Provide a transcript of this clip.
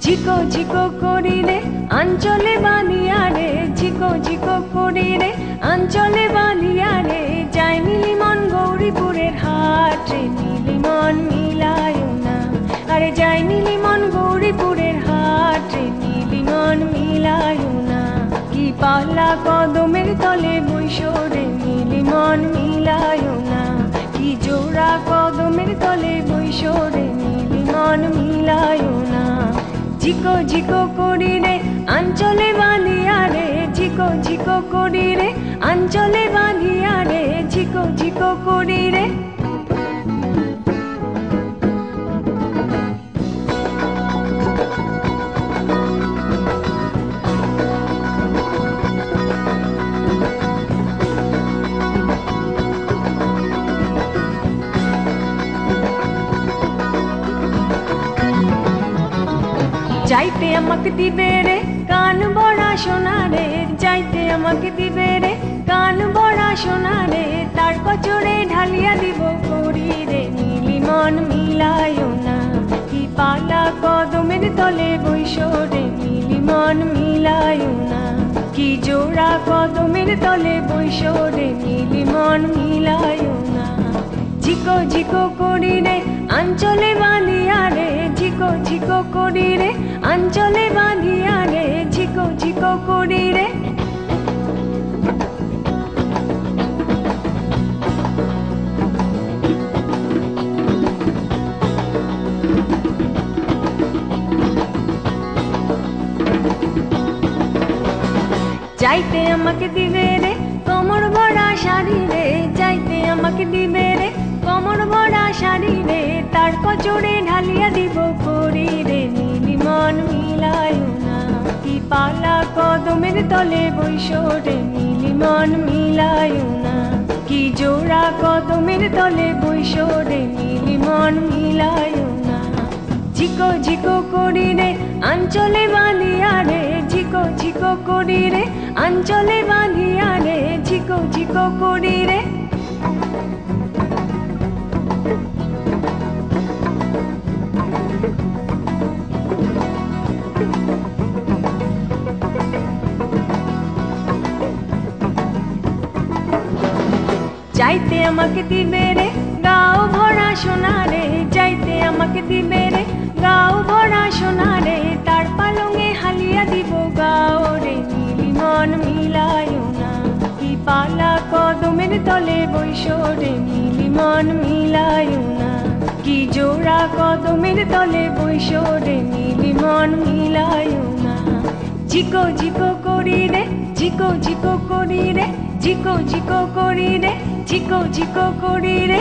ঝিকো ঝিকো করি রে আঞ্চলে বাঁধিয়া রে, ঝিকো ঝিকো করি রে আঞ্চলে বাঁধিয়া রে, যাই নীলিমন গৌরীপুরের হাট রে, নীলিমন মিলায় না, আরে যাই নীলিমন গৌরীপুরের হাট রে, নীলিমন মিলায় না, কি পাল্লা কদমের তলে বৈশরে, নীলিমন মিলায় না, কি জোড়া কদমের তলে বৈশরে, নীলিমন মিলায় না। ঝিকো ঝিকো করি রে আঞ্চলে বাঁধিয়া রে, ঝিকো ঝিকো করি রে আঞ্চলে বাঁধিয়া রে, ঝিকো ঝিকো করি রে। যাইতে আমাকে দিবে রে কান বড়া সোনা রে, যাইতে আমাকে দিবে রে কান বড়া সোনা রে, তার কচরে ঢালিয়া দিব করি রে, নীলিমন মিলায় না, কি পালা কদমের তলে বৈশরে, নীলিমন মিলায় না, কি জোড়া কদমের তলে বৈশরে, নীলিমন মিলায় না। ঝিকো ঝিকো করি রে আঞ্চলে বাঁধিয়া রে, ঝিকো ঝিকো করি রে আঞ্চলে বাঁধিয়া রে, ঝিকো ঝিকো করি রে। যাইতে আমাকে দিবে রে কোমর ভরা শাড়ি রে, যাইতে আমাকে দিবে রে কোমর ভরা শাড়ি রে, তার কচরে ঢালিয়া দিব করি রে, নীলিমন মিলায় না, কি পালা কদমের তলে বৈশরে, নীলিমন মিলায় না, কি জোড়া কদমের তলে বৈশরে, নীলিমন মিলায় না। ঝিকো ঝিকো করি রে আঞ্চলে বাঁধিয়া রে, ঝিকো ঝিকো করি রে আঞ্চলে বাঁধিয়া রে, ঝিকো ঝিকো করি রে। যাইতে আমাকে দিবে রে গাও ভরা সোনা রে, যাইতে আমাকে দিবে রে গাও ভরা সোনা রে, তার পালঙে হালিয়া দিব গাও রে, নীলিমন মিলায় না, কি পালা কদমের তলে বৈশরে, নীলিমন মিলায় না, কি জোড়া কদমের তলে বৈশরে, নীলিমন মিলায় না। ঝিকো ঝিকো করি রে, ঝিকো ঝিকো করি রে, ঝিকো ঝিকো করি রে, ঝিকো ঝিকো করি রে।